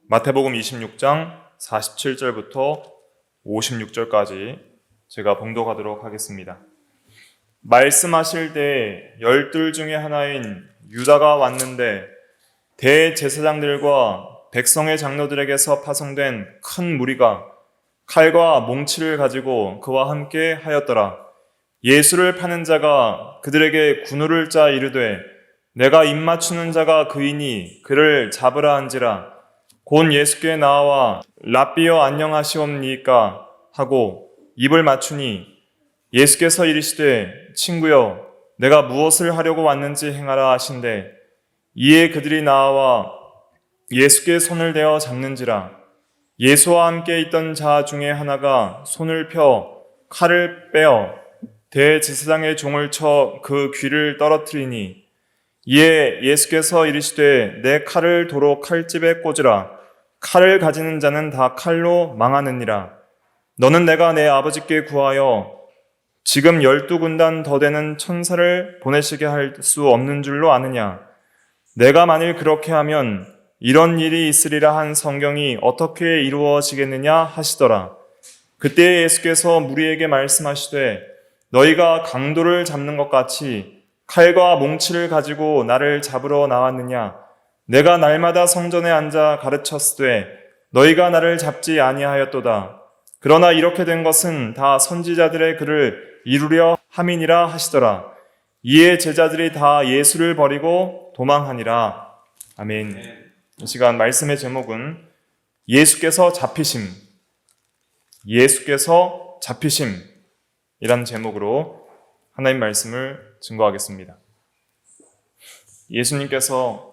마태복음 26장 47절부터 56절까지 제가 봉독하도록 하겠습니다. 말씀하실 때 12 중에 하나인 유다가 왔는데 대제사장들과 백성의 장로들에게서 파송된 큰 무리가 칼과 몽치를 가지고 그와 함께 하였더라. 예수를 파는 자가 그들에게 군우를 짜 이르되 내가 입맞추는 자가 그이니 그를 잡으라 한지라. 곧 예수께 나와 랍비여 안녕하시옵니까 하고 입을 맞추니 예수께서 이르시되 친구여 내가 무엇을 하려고 왔는지 행하라 하신대. 이에 그들이 나와 예수께 손을 대어 잡는지라. 예수와 함께 있던 자 중에 하나가 손을 펴 칼을 빼어 대제사장의 종을 쳐 그 귀를 떨어뜨리니 이에 예수께서 이르시되 내 칼을 도로 칼집에 꽂으라. 칼을 가지는 자는 다 칼로 망하느니라. 너는 내가 내 아버지께 구하여 지금 12군단 더 되는 천사를 보내시게 할 수 없는 줄로 아느냐. 내가 만일 그렇게 하면 이런 일이 있으리라 한 성경이 어떻게 이루어지겠느냐 하시더라. 그때 예수께서 무리에게 말씀하시되 너희가 강도를 잡는 것 같이 칼과 몽치를 가지고 나를 잡으러 나왔느냐. 내가 날마다 성전에 앉아 가르쳤으되 너희가 나를 잡지 아니하였도다. 그러나 이렇게 된 것은 다 선지자들의 글을 이루려 함이니라 하시더라. 이에 제자들이 다 예수를 버리고 도망하니라. 아멘. 이 시간 말씀의 제목은 예수께서 잡히심, 예수께서 잡히심이라는 제목으로 하나님 말씀을 증거하겠습니다. 예수님께서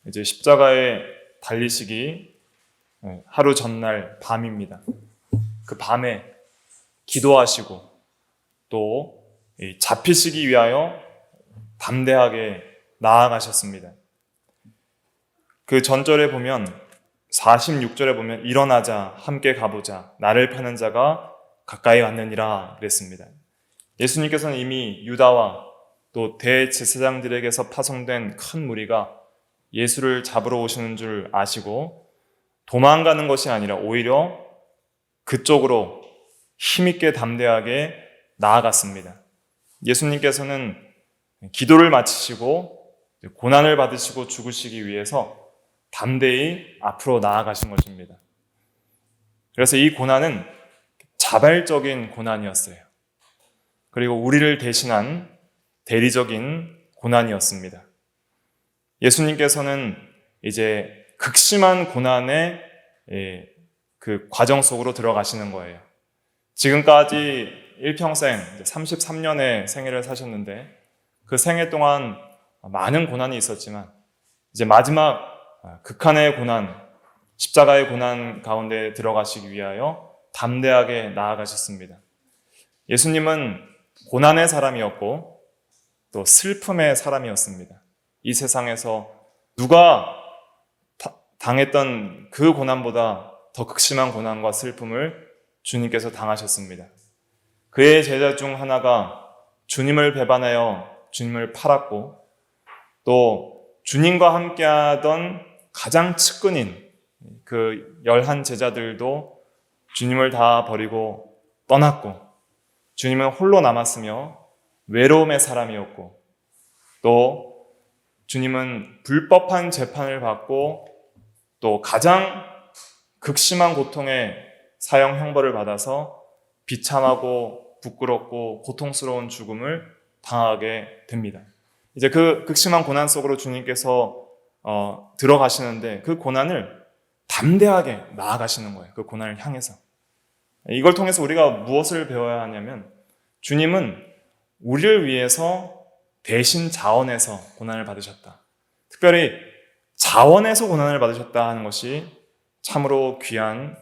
이제 십자가에 달리시기 하루 전날 밤입니다. 그 밤에 기도하시고 또 잡히시기 위하여 담대하게 나아가셨습니다. 그 전절에 보면 46절에 보면 일어나자 함께 가보자 나를 파는 자가 가까이 왔느니라 그랬습니다. 예수님께서는 이미 유다와 또 대제사장들에게서 파송된 큰 무리가 예수를 잡으러 오시는 줄 아시고 도망가는 것이 아니라 오히려 그쪽으로 힘있게 담대하게 나아갔습니다. 예수님께서는 기도를 마치시고 고난을 받으시고 죽으시기 위해서 담대히 앞으로 나아가신 것입니다. 그래서 이 고난은 자발적인 고난이었어요. 그리고 우리를 대신한 대리적인 고난이었습니다. 예수님께서는 이제 극심한 고난의 그 과정 속으로 들어가시는 거예요. 지금까지 일평생 33년의 생애를 사셨는데 그 생애 동안 많은 고난이 있었지만 이제 마지막 극한의 고난, 십자가의 고난 가운데 들어가시기 위하여 담대하게 나아가셨습니다. 예수님은 고난의 사람이었고 또 슬픔의 사람이었습니다. 이 세상에서 누가 당했던 그 고난보다 더 극심한 고난과 슬픔을 주님께서 당하셨습니다. 그의 제자 중 하나가 주님을 배반하여 주님을 팔았고 또 주님과 함께하던 가장 측근인 그 11 제자들도 주님을 다 버리고 떠났고 주님은 홀로 남았으며 외로움의 사람이었고 또 주님은 불법한 재판을 받고 또 가장 극심한 고통의 사형 형벌을 받아서 비참하고 부끄럽고 고통스러운 죽음을 당하게 됩니다. 이제 그 극심한 고난 속으로 주님께서 들어가시는데 그 고난을 담대하게 나아가시는 거예요. 그 고난을 향해서. 이걸 통해서 우리가 무엇을 배워야 하냐면 주님은 우리를 위해서 대신 자원해서 고난을 받으셨다. 특별히 자원해서 고난을 받으셨다 하는 것이 참으로 귀한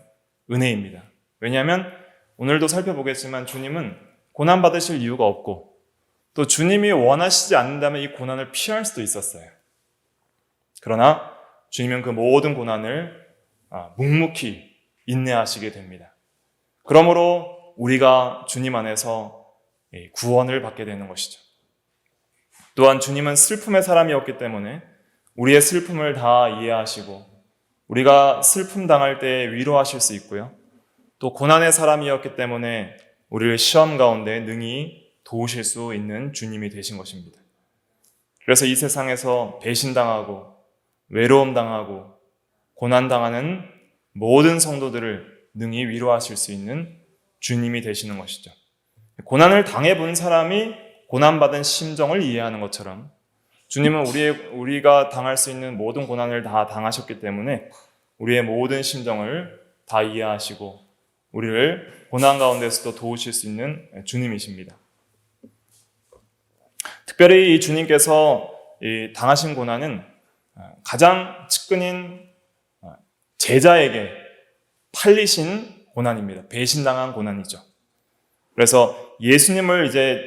은혜입니다. 왜냐하면 오늘도 살펴보겠지만 주님은 고난 받으실 이유가 없고 또 주님이 원하시지 않는다면 이 고난을 피할 수도 있었어요. 그러나 주님은 그 모든 고난을 묵묵히 인내하시게 됩니다. 그러므로 우리가 주님 안에서 구원을 받게 되는 것이죠. 또한 주님은 슬픔의 사람이었기 때문에 우리의 슬픔을 다 이해하시고 우리가 슬픔 당할 때 위로하실 수 있고요. 또 고난의 사람이었기 때문에 우리를 시험 가운데 능히 도우실 수 있는 주님이 되신 것입니다. 그래서 이 세상에서 배신당하고 외로움 당하고 고난 당하는 모든 성도들을 능히 위로하실 수 있는 주님이 되시는 것이죠. 고난을 당해본 사람이 고난받은 심정을 이해하는 것처럼 주님은 우리가 당할 수 있는 모든 고난을 다 당하셨기 때문에 우리의 모든 심정을 다 이해하시고 우리를 고난 가운데서도 도우실 수 있는 주님이십니다. 특별히 이 주님께서 당하신 고난은 가장 측근인 제자에게 팔리신 고난입니다. 배신당한 고난이죠. 그래서 예수님을 이제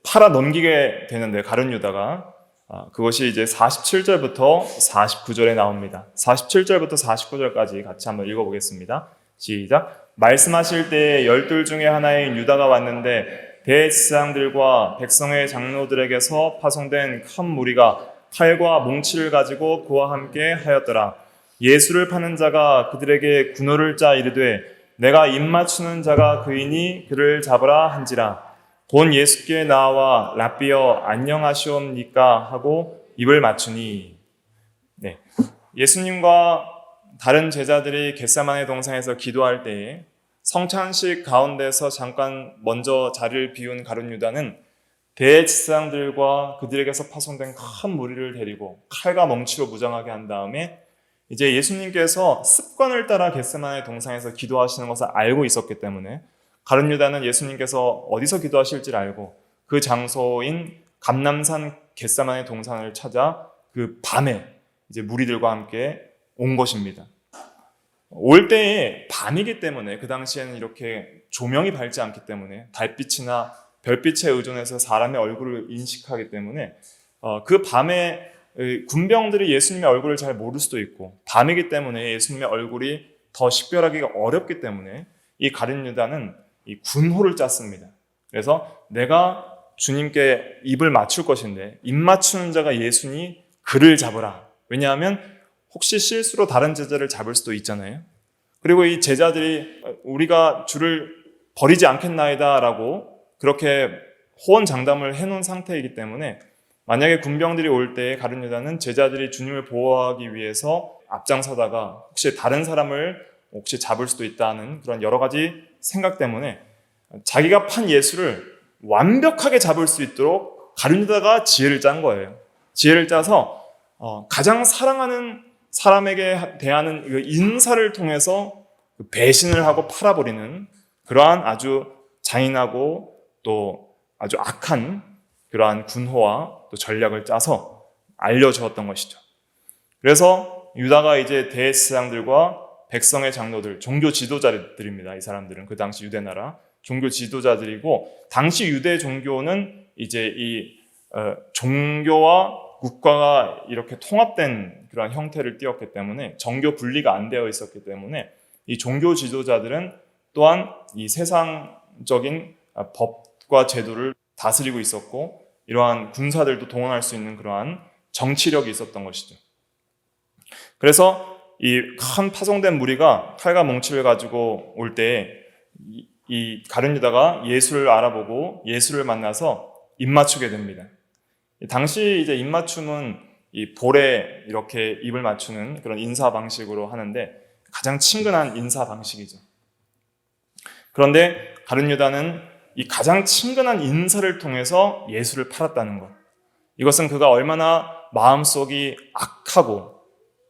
팔아 넘기게 되는데 가룟 유다가 그것이 이제 47절부터 49절에 나옵니다. 47절부터 49절까지 같이 한번 읽어보겠습니다. 시작. 말씀하실 때에 12 중에 하나인 유다가 왔는데 대제사장들과 백성의 장로들에게서 파송된 큰 무리가 칼과 몽치를 가지고 그와 함께 하였더라. 예수를 파는 자가 그들에게 군호를 짜 이르되 내가 입맞추는 자가 그이니 그를 잡으라 한지라. 본 예수께 나와 랍비여 안녕하시옵니까 하고 입을 맞추니. 네. 예수님과 다른 제자들이 겟세마네 동산에서 기도할 때에 성찬식 가운데서 잠깐 먼저 자리를 비운 가룟 유다는 대제사장들과 그들에게서 파송된 큰 무리를 데리고 칼과 멍치로 무장하게 한 다음에 이제 예수님께서 습관을 따라 겟세마네 동산에서 기도하시는 것을 알고 있었기 때문에 가룟 유다는 예수님께서 어디서 기도하실지를 알고 그 장소인 감람산 겟세마네 동산을 찾아 그 밤에 이제 무리들과 함께 온 것입니다. 올 때에 밤이기 때문에 그 당시에는 이렇게 조명이 밝지 않기 때문에 달빛이나 별빛에 의존해서 사람의 얼굴을 인식하기 때문에 그 밤에 군병들이 예수님의 얼굴을 잘 모를 수도 있고 밤이기 때문에 예수님의 얼굴이 더 식별하기가 어렵기 때문에 이 가룟 유다는 이 군호를 짰습니다. 그래서 내가 주님께 입을 맞출 것인데 입 맞추는 자가 예수니 그를 잡으라. 왜냐하면 혹시 실수로 다른 제자를 잡을 수도 있잖아요. 그리고 이 제자들이 우리가 주를 버리지 않겠나이다 라고 그렇게 호언장담을 해놓은 상태이기 때문에 만약에 군병들이 올 때 가룟 유다는 제자들이 주님을 보호하기 위해서 앞장서다가 혹시 다른 사람을 혹시 잡을 수도 있다는 그런 여러 가지 생각 때문에 자기가 판 예수를 완벽하게 잡을 수 있도록 가룟 유다가 지혜를 짠 거예요. 지혜를 짜서 가장 사랑하는 사람에게 대하는 인사를 통해서 배신을 하고 팔아버리는 그러한 아주 잔인하고 또 아주 악한 그러한 군호와 또 전략을 짜서 알려주었던 것이죠. 그래서 유다가 이제 대제사장들과 백성의 장로들, 종교 지도자들입니다. 이 사람들은 그 당시 유대 나라 종교 지도자들이고 당시 유대 종교는 이제 이 종교와 국가가 이렇게 통합된 그런 형태를 띠었기 때문에 정교 분리가 안 되어 있었기 때문에 이 종교 지도자들은 또한 이 세상적인 법과 제도를 다스리고 있었고 이러한 군사들도 동원할 수 있는 그러한 정치력이 있었던 것이죠. 그래서 이 큰 파송된 무리가 칼과 몽치를 가지고 올 때 이 가룟 유다가 예수를 알아보고 예수를 만나서 입맞추게 됩니다. 당시 이제 입맞춤은 이 볼에 이렇게 입을 맞추는 그런 인사 방식으로 하는데 가장 친근한 인사 방식이죠. 그런데 가룟 유다는 이 가장 친근한 인사를 통해서 예수를 팔았다는 것. 이것은 그가 얼마나 마음속이 악하고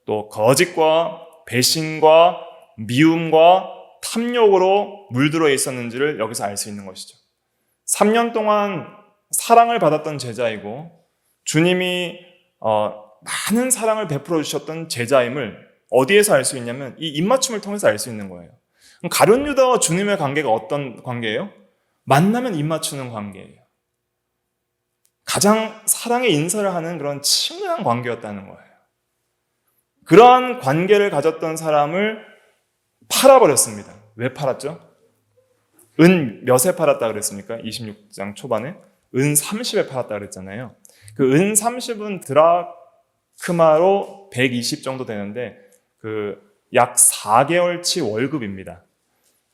또 거짓과 배신과 미움과 탐욕으로 물들어 있었는지를 여기서 알 수 있는 것이죠. 3년 동안 사랑을 받았던 제자이고 주님이 많은 사랑을 베풀어 주셨던 제자임을 어디에서 알 수 있냐면 이 입맞춤을 통해서 알 수 있는 거예요. 가룟 유다와 주님의 관계가 어떤 관계예요? 만나면 입맞추는 관계예요. 가장 사랑의 인사를 하는 그런 친근한 관계였다는 거예요. 그러한 관계를 가졌던 사람을 팔아버렸습니다. 왜 팔았죠? 은 몇에 팔았다 그랬습니까? 26장 초반에 은 30에 팔았다 그랬잖아요. 그 은 30은 드라크마로 120 정도 되는데 그 약 4개월치 월급입니다.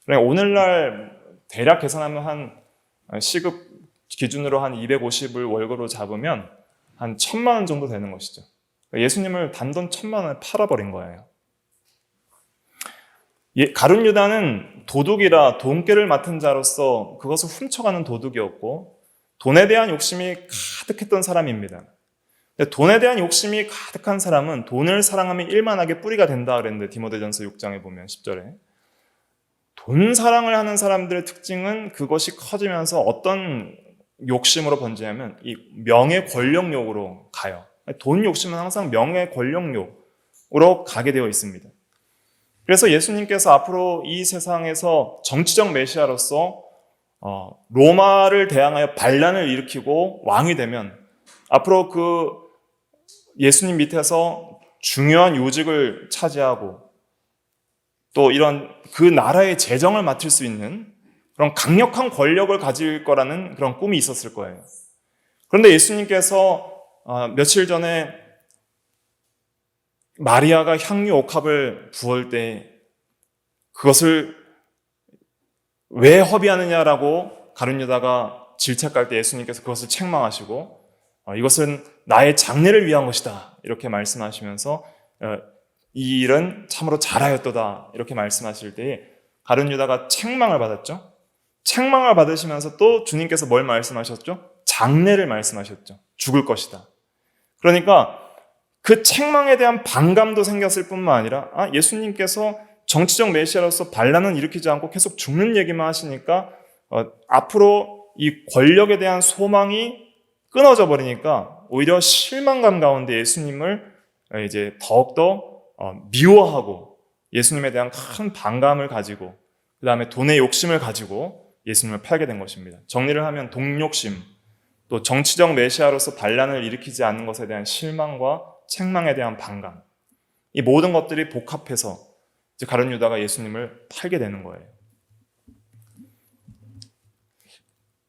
그러니까 오늘날 대략 계산하면 한 시급 기준으로 한 250을 월급으로 잡으면 한 1,000만 원 정도 되는 것이죠. 예수님을 단돈 1,000만 원에 팔아버린 거예요. 가룟 유다는 도둑이라 돈꾀를 맡은 자로서 그것을 훔쳐가는 도둑이었고 돈에 대한 욕심이 가득했던 사람입니다. 돈에 대한 욕심이 가득한 사람은 돈을 사랑하면 일만하게 뿌리가 된다 그랬는데 디모데전서 6장에 보면 10절에 돈 사랑을 하는 사람들의 특징은 그것이 커지면서 어떤 욕심으로 번지냐면 이 명예 권력욕으로 가요. 돈 욕심은 항상 명예 권력욕으로 가게 되어 있습니다. 그래서 예수님께서 앞으로 이 세상에서 정치적 메시아로서 로마를 대항하여 반란을 일으키고 왕이 되면 앞으로 그 예수님 밑에서 중요한 요직을 차지하고 또 이런 그 나라의 재정을 맡을 수 있는 그런 강력한 권력을 가질 거라는 그런 꿈이 있었을 거예요. 그런데 예수님께서 며칠 전에 마리아가 향유 옥합을 부을 때 그것을 왜 허비하느냐라고 가룟 유다가 질책할 때 예수님께서 그것을 책망하시고 이것은 나의 장래를 위한 것이다 이렇게 말씀하시면서 이 일은 참으로 잘하였도다 이렇게 말씀하실 때에 가룟 유다가 책망을 받았죠. 책망을 받으시면서 또 주님께서 뭘 말씀하셨죠? 장래를 말씀하셨죠. 죽을 것이다. 그러니까 그 책망에 대한 반감도 생겼을 뿐만 아니라 예수님께서 정치적 메시아로서 반란은 일으키지 않고 계속 죽는 얘기만 하시니까 앞으로 이 권력에 대한 소망이 끊어져 버리니까 오히려 실망감 가운데 예수님을 이제 더욱더 미워하고 예수님에 대한 큰 반감을 가지고 그 다음에 돈의 욕심을 가지고 예수님을 팔게 된 것입니다. 정리를 하면 돈욕심, 또 정치적 메시아로서 반란을 일으키지 않는 것에 대한 실망과 책망에 대한 반감, 이 모든 것들이 복합해서 이제 가룟 유다가 예수님을 팔게 되는 거예요.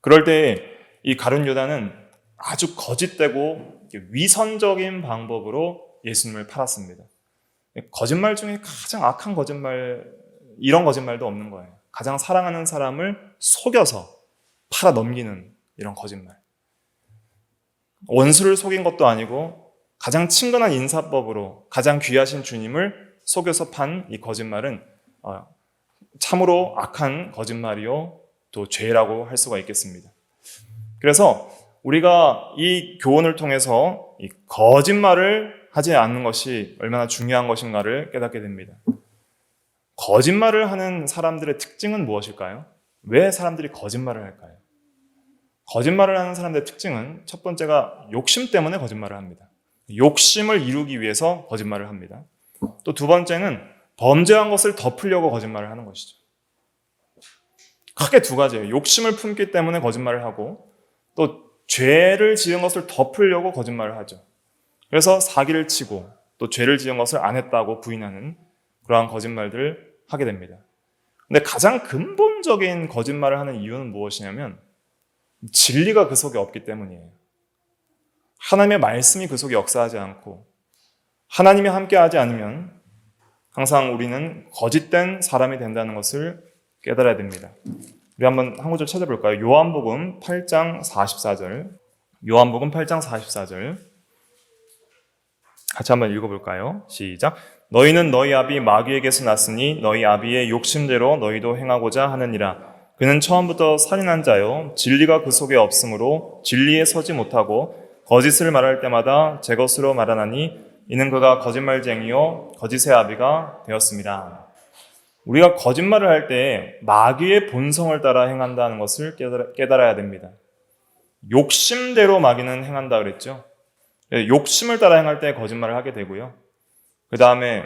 그럴 때 이 가룟 유다는 아주 거짓되고 위선적인 방법으로 예수님을 팔았습니다. 거짓말 중에 가장 악한 거짓말, 이런 거짓말도 없는 거예요. 가장 사랑하는 사람을 속여서 팔아 넘기는 이런 거짓말. 원수를 속인 것도 아니고 가장 친근한 인사법으로 가장 귀하신 주님을 속여서 판 이 거짓말은 참으로 악한 거짓말이요 또 죄라고 할 수가 있겠습니다. 그래서 우리가 이 교훈을 통해서 이 거짓말을 하지 않는 것이 얼마나 중요한 것인가를 깨닫게 됩니다. 거짓말을 하는 사람들의 특징은 무엇일까요? 왜 사람들이 거짓말을 할까요? 거짓말을 하는 사람들의 특징은 첫 번째가 욕심 때문에 거짓말을 합니다. 욕심을 이루기 위해서 거짓말을 합니다. 또 두 번째는 범죄한 것을 덮으려고 거짓말을 하는 것이죠. 크게 두 가지예요. 욕심을 품기 때문에 거짓말을 하고 또 죄를 지은 것을 덮으려고 거짓말을 하죠. 그래서 사기를 치고 또 죄를 지은 것을 안 했다고 부인하는 그러한 거짓말들을 하게 됩니다. 근데 가장 근본적인 거짓말을 하는 이유는 무엇이냐면 진리가 그 속에 없기 때문이에요. 하나님의 말씀이 그 속에 역사하지 않고 하나님이 함께하지 않으면 항상 우리는 거짓된 사람이 된다는 것을 깨달아야 됩니다. 우리 한번 한 구절 찾아볼까요? 요한복음 8장 44절. 요한복음 8장 44절. 같이 한번 읽어볼까요? 시작. 너희는 너희 아비 마귀에게서 났으니 너희 아비의 욕심대로 너희도 행하고자 하느니라. 그는 처음부터 살인한 자요 진리가 그 속에 없으므로 진리에 서지 못하고 거짓을 말할 때마다 제 것으로 말하나니 이는 그가 거짓말쟁이요 거짓의 아비가 되었습니다. 우리가 거짓말을 할 때 마귀의 본성을 따라 행한다는 것을 깨달아야 됩니다. 욕심대로 마귀는 행한다 그랬죠. 욕심을 따라 행할 때 거짓말을 하게 되고요. 그 다음에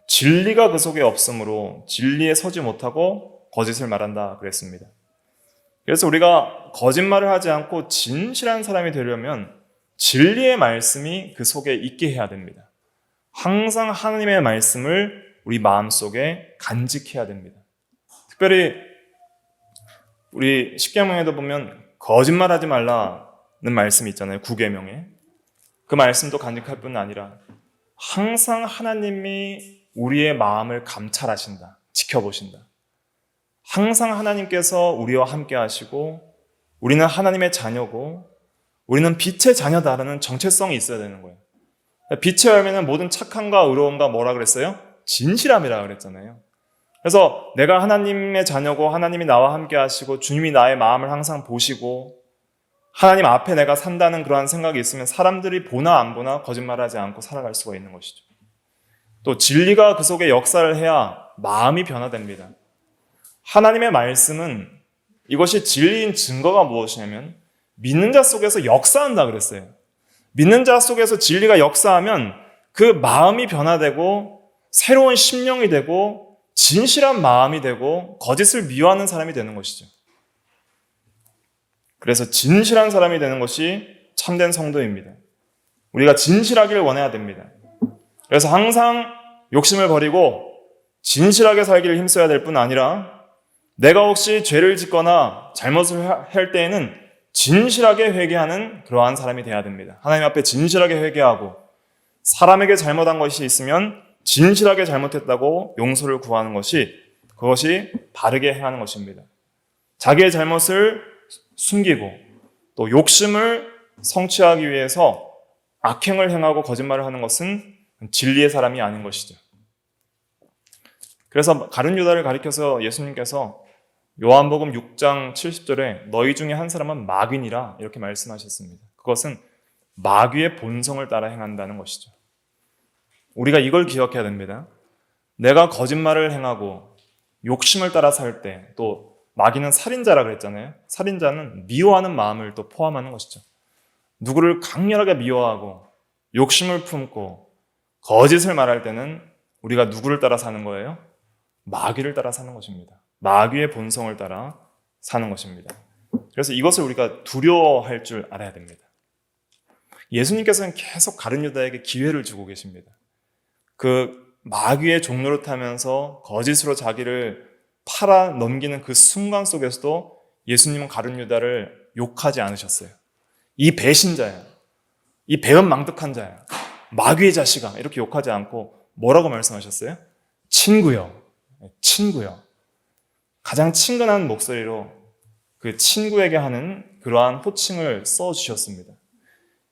진리가 그 속에 없으므로 진리에 서지 못하고 거짓을 말한다 그랬습니다. 그래서 우리가 거짓말을 하지 않고 진실한 사람이 되려면 진리의 말씀이 그 속에 있게 해야 됩니다. 항상 하나님의 말씀을 우리 마음속에 간직해야 됩니다. 특별히 우리 십계명에도 보면 거짓말하지 말라는 말씀이 있잖아요. 9계명에. 그 말씀도 간직할 뿐 아니라 항상 하나님이 우리의 마음을 감찰하신다, 지켜보신다. 항상 하나님께서 우리와 함께 하시고 우리는 하나님의 자녀고 우리는 빛의 자녀다라는 정체성이 있어야 되는 거예요. 빛의 열매는 모든 착함과 의로움과 뭐라 그랬어요? 진실함이라 그랬잖아요. 그래서 내가 하나님의 자녀고 하나님이 나와 함께 하시고 주님이 나의 마음을 항상 보시고 하나님 앞에 내가 산다는 그러한 생각이 있으면 사람들이 보나 안 보나 거짓말하지 않고 살아갈 수가 있는 것이죠. 또 진리가 그 속에 역사를 해야 마음이 변화됩니다. 하나님의 말씀은 이것이 진리인 증거가 무엇이냐면 믿는 자 속에서 역사한다 그랬어요. 믿는 자 속에서 진리가 역사하면 그 마음이 변화되고 새로운 심령이 되고 진실한 마음이 되고 거짓을 미워하는 사람이 되는 것이죠. 그래서 진실한 사람이 되는 것이 참된 성도입니다. 우리가 진실하기를 원해야 됩니다. 그래서 항상 욕심을 버리고 진실하게 살기를 힘써야 될 뿐 아니라 내가 혹시 죄를 짓거나 잘못을 할 때에는 진실하게 회개하는 그러한 사람이 되어야 됩니다. 하나님 앞에 진실하게 회개하고 사람에게 잘못한 것이 있으면 진실하게 잘못했다고 용서를 구하는 것이 그것이 바르게 행하는 것입니다. 자기의 잘못을 숨기고 또 욕심을 성취하기 위해서 악행을 행하고 거짓말을 하는 것은 진리의 사람이 아닌 것이죠. 그래서 가룟 유다를 가리켜서 예수님께서 요한복음 6장 70절에 너희 중에 한 사람은 마귀니라 이렇게 말씀하셨습니다. 그것은 마귀의 본성을 따라 행한다는 것이죠. 우리가 이걸 기억해야 됩니다. 내가 거짓말을 행하고 욕심을 따라 살 때 또 마귀는 살인자라 그랬잖아요. 살인자는 미워하는 마음을 또 포함하는 것이죠. 누구를 강렬하게 미워하고 욕심을 품고 거짓을 말할 때는 우리가 누구를 따라 사는 거예요? 마귀를 따라 사는 것입니다. 마귀의 본성을 따라 사는 것입니다. 그래서 이것을 우리가 두려워할 줄 알아야 됩니다. 예수님께서는 계속 가룟 유다에게 기회를 주고 계십니다. 그 마귀의 종로를 타면서 거짓으로 자기를 팔아 넘기는 그 순간 속에서도 예수님은 가룟 유다를 욕하지 않으셨어요. 이 배신자야, 이 배은망덕한 자야, 마귀의 자식아 이렇게 욕하지 않고 뭐라고 말씀하셨어요? 친구요, 친구요. 가장 친근한 목소리로 그 친구에게 하는 그러한 호칭을 써주셨습니다.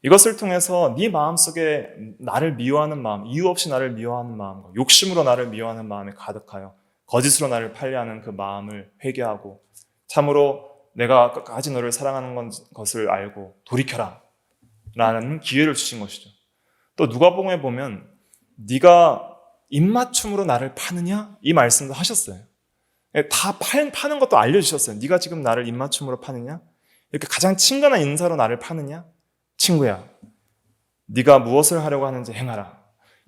이것을 통해서 네 마음속에 나를 미워하는 마음, 이유 없이 나를 미워하는 마음, 욕심으로 나를 미워하는 마음이 가득하여 거짓으로 나를 팔려하는 그 마음을 회개하고 참으로 내가 끝까지 너를 사랑하는 것을 알고 돌이켜라 라는 기회를 주신 것이죠. 또 누가복음에 보면 네가 입맞춤으로 나를 파느냐? 이 말씀도 하셨어요. 다 파는 것도 알려주셨어요. 네가 지금 나를 입맞춤으로 파느냐? 이렇게 가장 친근한 인사로 나를 파느냐? 친구야, 네가 무엇을 하려고 하는지 행하라.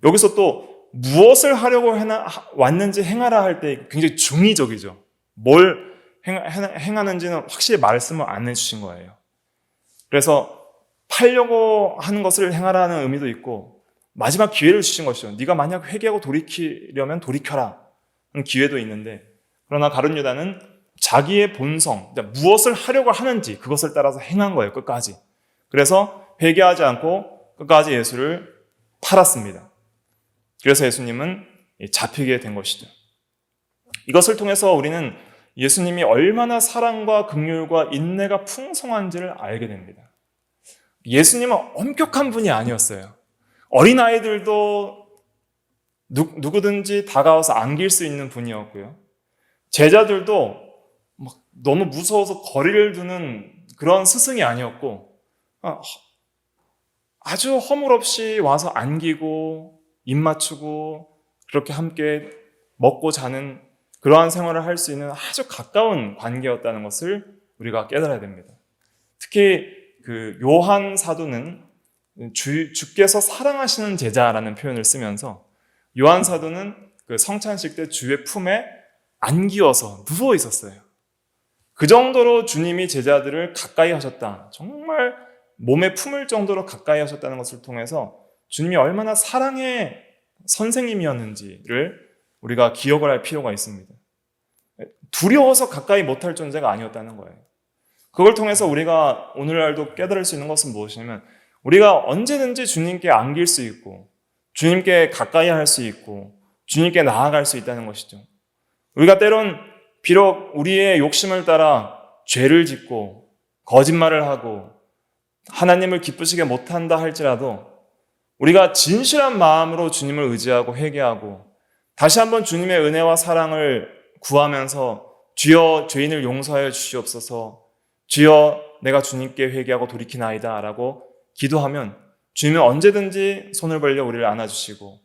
여기서 또 무엇을 하려고 왔는지 행하라 할 때 굉장히 중의적이죠. 뭘 행하는지는 확실히 말씀을 안 해주신 거예요. 그래서 팔려고 하는 것을 행하라는 의미도 있고 마지막 기회를 주신 것이죠. 네가 만약 회개하고 돌이키려면 돌이켜라 하는 기회도 있는데 그러나 가룟 유다는 자기의 본성, 무엇을 하려고 하는지 그것을 따라서 행한 거예요. 끝까지. 그래서 회개하지 않고 끝까지 예수를 팔았습니다. 그래서 예수님은 잡히게 된 것이죠. 이것을 통해서 우리는 예수님이 얼마나 사랑과 긍휼과 인내가 풍성한지를 알게 됩니다. 예수님은 엄격한 분이 아니었어요. 어린아이들도 누구든지 다가와서 안길 수 있는 분이었고요. 제자들도 막 너무 무서워서 거리를 두는 그런 스승이 아니었고 아주 허물없이 와서 안기고 입 맞추고 그렇게 함께 먹고 자는 그러한 생활을 할 수 있는 아주 가까운 관계였다는 것을 우리가 깨달아야 됩니다. 특히 그 요한 사도는 주께서 사랑하시는 제자라는 표현을 쓰면서 요한 사도는 그 성찬식 때 주의 품에 안기어서 누워 있었어요. 그 정도로 주님이 제자들을 가까이 하셨다. 정말 몸에 품을 정도로 가까이 하셨다는 것을 통해서 주님이 얼마나 사랑의 선생님이었는지를 우리가 기억을 할 필요가 있습니다. 두려워서 가까이 못할 존재가 아니었다는 거예요. 그걸 통해서 우리가 오늘날도 깨달을 수 있는 것은 무엇이냐면 우리가 언제든지 주님께 안길 수 있고 주님께 가까이 할 수 있고 주님께 나아갈 수 있다는 것이죠. 우리가 때론 비록 우리의 욕심을 따라 죄를 짓고 거짓말을 하고 하나님을 기쁘시게 못한다 할지라도 우리가 진실한 마음으로 주님을 의지하고 회개하고 다시 한번 주님의 은혜와 사랑을 구하면서 주여 죄인을 용서하여 주시옵소서, 주여 내가 주님께 회개하고 돌이키나이다 라고 기도하면 주님은 언제든지 손을 벌려 우리를 안아주시고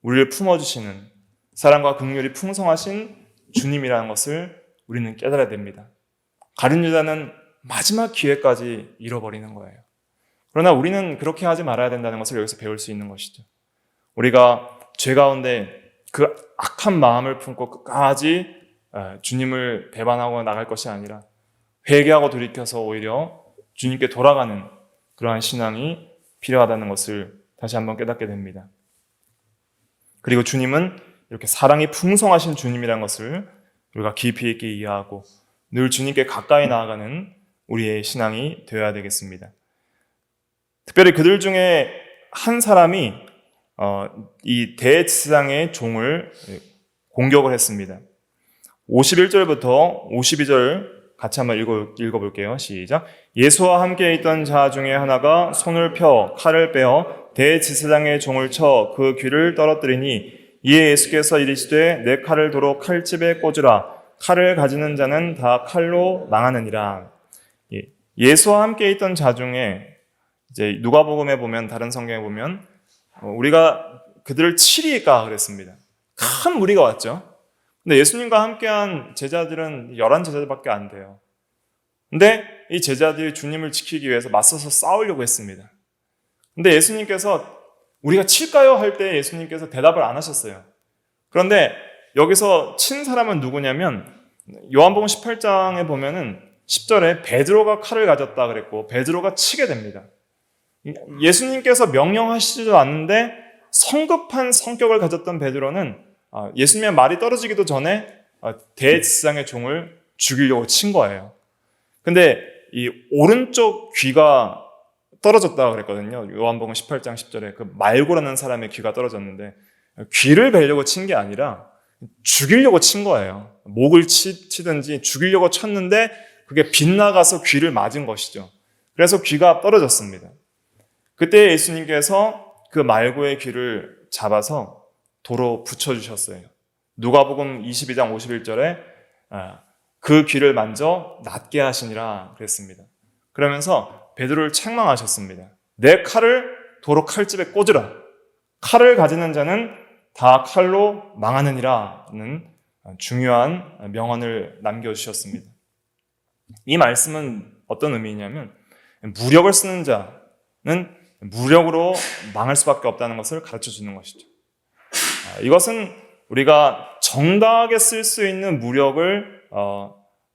우리를 품어주시는 사랑과 긍휼이 풍성하신 주님이라는 것을 우리는 깨달아야 됩니다. 가룟 유다는 마지막 기회까지 잃어버리는 거예요. 그러나 우리는 그렇게 하지 말아야 된다는 것을 여기서 배울 수 있는 것이죠. 우리가 죄 가운데 그 악한 마음을 품고 끝까지 주님을 배반하고 나갈 것이 아니라 회개하고 돌이켜서 오히려 주님께 돌아가는 그러한 신앙이 필요하다는 것을 다시 한번 깨닫게 됩니다. 그리고 주님은 이렇게 사랑이 풍성하신 주님이라는 것을 우리가 깊이 있게 이해하고 늘 주님께 가까이 나아가는 우리의 신앙이 되어야 되겠습니다. 특별히 그들 중에 한 사람이 이 대제사장의 종을 공격을 했습니다. 51절부터 52절 같이 한번 읽어볼게요. 시작. 예수와 함께 있던 자 중에 하나가 손을 펴 칼을 빼어 대제사장의 종을 쳐 그 귀를 떨어뜨리니 이에 예수께서 이르시되 내 칼을 도로 칼집에 꽂으라. 칼을 가지는 자는 다 칼로 망하느니라. 예수와 함께 있던 자 중에 이제 누가복음에 보면, 다른 성경에 보면 우리가 그들을 치리까 그랬습니다. 큰 무리가 왔죠. 근데 예수님과 함께한 제자들은 11제자들밖에 안 돼요. 근데 이 제자들이 주님을 지키기 위해서 맞서서 싸우려고 했습니다. 근데 예수님께서 우리가 칠까요? 할 때 예수님께서 대답을 안 하셨어요. 그런데 여기서 친 사람은 누구냐면 요한복음 18장에 보면은 10절에 베드로가 칼을 가졌다 그랬고 베드로가 치게 됩니다. 예수님께서 명령하시지도 않는데 성급한 성격을 가졌던 베드로는 예수님의 말이 떨어지기도 전에 대제사장의 종을 죽이려고 친 거예요. 근데 이 오른쪽 귀가 떨어졌다고 그랬거든요. 요한복음 18장 10절에 그 말고라는 사람의 귀가 떨어졌는데 귀를 베려고 친 게 아니라 죽이려고 친 거예요. 목을 치든지 죽이려고 쳤는데 그게 빗나가서 귀를 맞은 것이죠. 그래서 귀가 떨어졌습니다. 그때 예수님께서 그 말고의 귀를 잡아서 도로 붙여주셨어요. 누가복음 22장 51절에 그 귀를 만져 낫게 하시니라 그랬습니다. 그러면서 베드로를 책망하셨습니다. 내 칼을 도로 칼집에 꽂으라. 칼을 가지는 자는 다 칼로 망하느니라는 중요한 명언을 남겨주셨습니다. 이 말씀은 어떤 의미냐면 무력을 쓰는 자는 무력으로 망할 수밖에 없다는 것을 가르쳐주는 것이죠. 이것은 우리가 정당하게 쓸 수 있는 무력을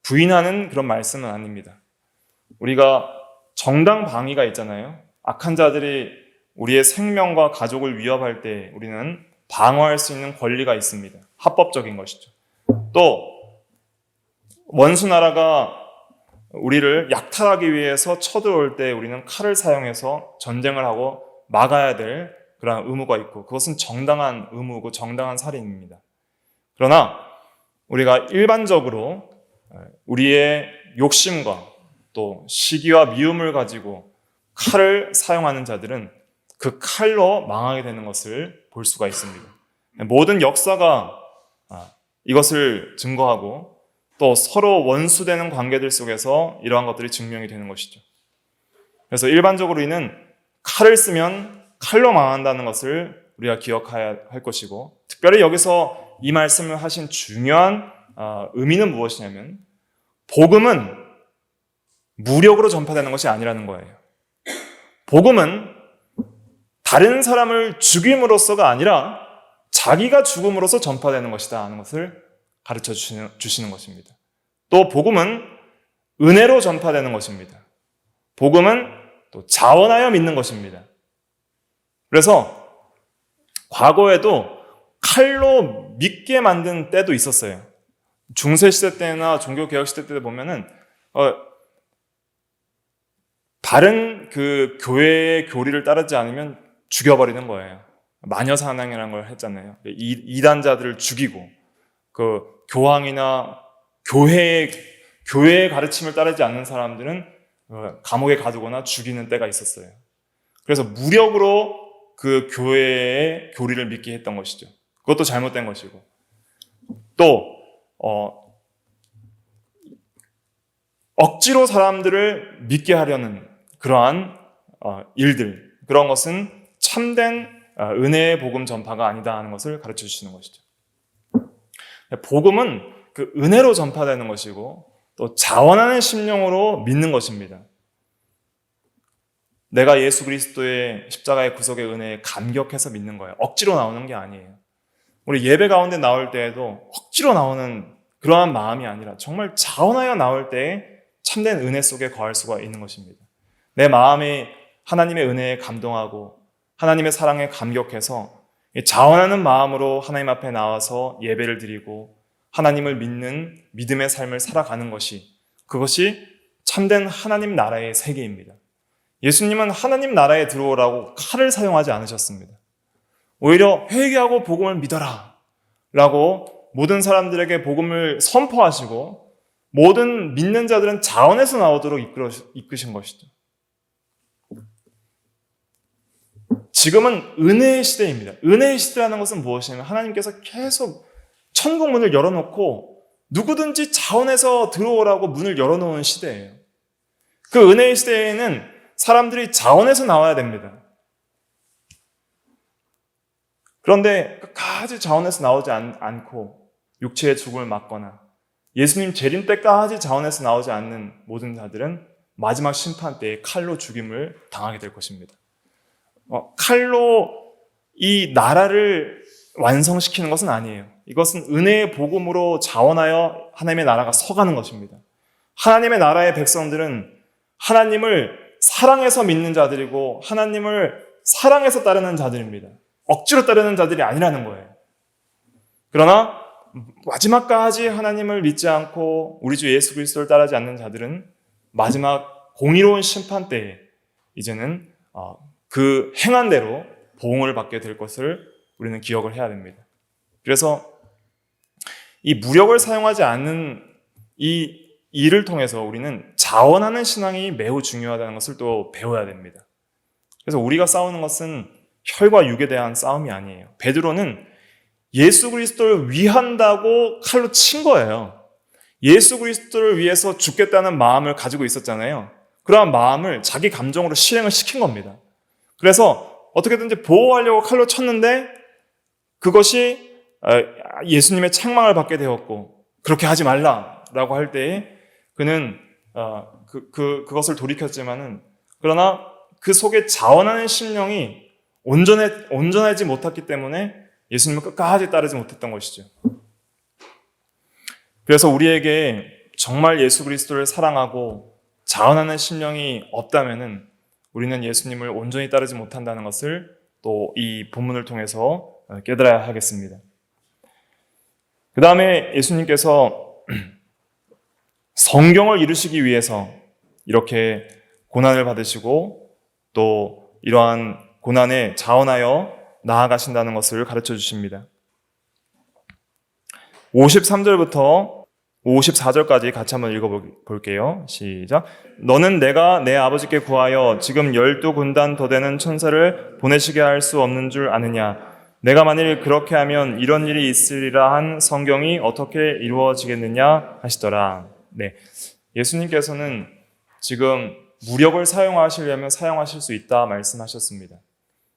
부인하는 그런 말씀은 아닙니다. 우리가 정당 방위가 있잖아요. 악한 자들이 우리의 생명과 가족을 위협할 때 우리는 방어할 수 있는 권리가 있습니다. 합법적인 것이죠. 또 원수 나라가 우리를 약탈하기 위해서 쳐들어올 때 우리는 칼을 사용해서 전쟁을 하고 막아야 될 그런 의무가 있고 그것은 정당한 의무고 정당한 살인입니다. 그러나 우리가 일반적으로 우리의 욕심과 또 시기와 미움을 가지고 칼을 사용하는 자들은 그 칼로 망하게 되는 것을 볼 수가 있습니다. 모든 역사가 이것을 증거하고 또 서로 원수되는 관계들 속에서 이러한 것들이 증명이 되는 것이죠. 그래서 일반적으로 우리는 칼을 쓰면 칼로 망한다는 것을 우리가 기억해야 할 것이고 특별히 여기서 이 말씀을 하신 중요한 의미는 무엇이냐면 복음은 무력으로 전파되는 것이 아니라는 거예요. 복음은 다른 사람을 죽임으로써가 아니라 자기가 죽음으로써 전파되는 것이다 하는 것을 가르쳐 주시는 것입니다. 또 복음은 은혜로 전파되는 것입니다. 복음은 또 자원하여 믿는 것입니다. 그래서 과거에도 칼로 믿게 만든 때도 있었어요. 중세시대 때나 종교개혁시대 때 보면은 다른 그 교회의 교리를 따르지 않으면 죽여버리는 거예요. 마녀 사냥이라는 걸 했잖아요. 이단자들을 죽이고 그 교황이나 교회의 가르침을 따르지 않는 사람들은 감옥에 가두거나 죽이는 때가 있었어요. 그래서 무력으로 그 교회의 교리를 믿게 했던 것이죠. 그것도 잘못된 것이고, 또 억지로 사람들을 믿게 하려는 그러한 일들, 그런 것은 참된 은혜의 복음 전파가 아니다 하는 것을 가르쳐 주시는 것이죠. 복음은 그 은혜로 전파되는 것이고 또 자원하는 심령으로 믿는 것입니다. 내가 예수 그리스도의 십자가의 구속의 은혜에 감격해서 믿는 거예요. 억지로 나오는 게 아니에요. 우리 예배 가운데 나올 때에도 억지로 나오는 그러한 마음이 아니라 정말 자원하여 나올 때에 참된 은혜 속에 거할 수가 있는 것입니다. 내 마음이 하나님의 은혜에 감동하고 하나님의 사랑에 감격해서 자원하는 마음으로 하나님 앞에 나와서 예배를 드리고 하나님을 믿는 믿음의 삶을 살아가는 그것이 참된 하나님 나라의 세계입니다. 예수님은 하나님 나라에 들어오라고 칼을 사용하지 않으셨습니다. 오히려 회개하고 복음을 믿어라 라고 모든 사람들에게 복음을 선포하시고 모든 믿는 자들은 자원에서 나오도록 이끄신 것이죠. 지금은 은혜의 시대입니다. 은혜의 시대라는 것은 무엇이냐면 하나님께서 계속 천국 문을 열어놓고 누구든지 자원해서 들어오라고 문을 열어놓은 시대예요. 그 은혜의 시대에는 사람들이 자원해서 나와야 됩니다. 그런데 끝까지 자원해서 나오지 않고 육체의 죽음을 맞거나 예수님 재림 때까지 자원해서 나오지 않는 모든 자들은 마지막 심판 때에 칼로 죽임을 당하게 될 것입니다. 칼로 이 나라를 완성시키는 것은 아니에요. 이것은 은혜의 복음으로 자원하여 하나님의 나라가 서가는 것입니다. 하나님의 나라의 백성들은 하나님을 사랑해서 믿는 자들이고 하나님을 사랑해서 따르는 자들입니다. 억지로 따르는 자들이 아니라는 거예요. 그러나 마지막까지 하나님을 믿지 않고 우리 주 예수 그리스도를 따르지 않는 자들은 마지막 공의로운 심판 때에 이제는 그 행한 대로 보응을 받게 될 것을 우리는 기억을 해야 됩니다. 그래서 이 무력을 사용하지 않는 이 일을 통해서 우리는 자원하는 신앙이 매우 중요하다는 것을 또 배워야 됩니다. 그래서 우리가 싸우는 것은 혈과 육에 대한 싸움이 아니에요. 베드로는 예수 그리스도를 위한다고 칼로 친 거예요. 예수 그리스도를 위해서 죽겠다는 마음을 가지고 있었잖아요. 그러한 마음을 자기 감정으로 실행을 시킨 겁니다. 그래서 어떻게든지 보호하려고 칼로 쳤는데 그것이 예수님의 책망을 받게 되었고 그렇게 하지 말라라고 할 때에 그는 그것을 돌이켰지만은 그러나 그 속에 자원하는 심령이 온전하지 못했기 때문에 예수님을 끝까지 따르지 못했던 것이죠. 그래서 우리에게 정말 예수 그리스도를 사랑하고 자원하는 심령이 없다면은 우리는 예수님을 온전히 따르지 못한다는 것을 또 이 본문을 통해서 깨달아야 하겠습니다. 그 다음에 예수님께서 성경을 이루시기 위해서 이렇게 고난을 받으시고 또 이러한 고난에 자원하여 나아가신다는 것을 가르쳐 주십니다. 53절부터 54절까지 같이 한번 읽어볼게요. 시작. 너는 내가 내 아버지께 구하여 지금 12군단 더 되는 천사를 보내시게 할 수 없는 줄 아느냐? 내가 만일 그렇게 하면 이런 일이 있으리라 한 성경이 어떻게 이루어지겠느냐 하시더라. 네, 예수님께서는 지금 무력을 사용하시려면 사용하실 수 있다 말씀하셨습니다.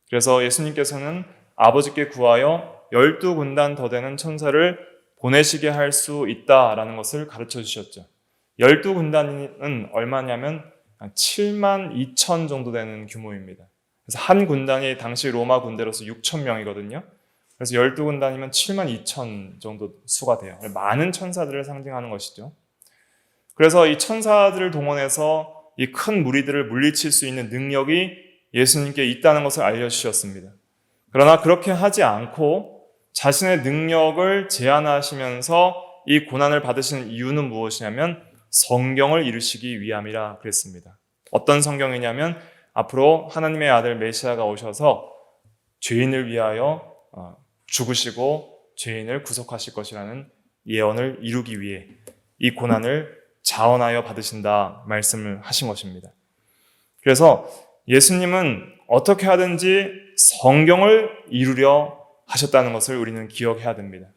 그래서 예수님께서는 아버지께 구하여 12군단 더 되는 천사를 보내시게 할 수 있다라는 것을 가르쳐 주셨죠. 12군단은 얼마냐면 7만 2천 정도 되는 규모입니다. 그래서 한 군단이 당시 로마 군대로서 6천 명이거든요. 그래서 12군단이면 7만 2천 정도 수가 돼요. 많은 천사들을 상징하는 것이죠. 그래서 이 천사들을 동원해서 이 큰 무리들을 물리칠 수 있는 능력이 예수님께 있다는 것을 알려주셨습니다. 그러나 그렇게 하지 않고 자신의 능력을 제한하시면서 이 고난을 받으시는 이유는 무엇이냐면 성경을 이루시기 위함이라 그랬습니다. 어떤 성경이냐면 앞으로 하나님의 아들 메시아가 오셔서 죄인을 위하여 죽으시고 죄인을 구속하실 것이라는 예언을 이루기 위해 이 고난을 자원하여 받으신다 말씀을 하신 것입니다. 그래서 예수님은 어떻게 하든지 성경을 이루려 하셨다는 것을 우리는 기억해야 됩니다.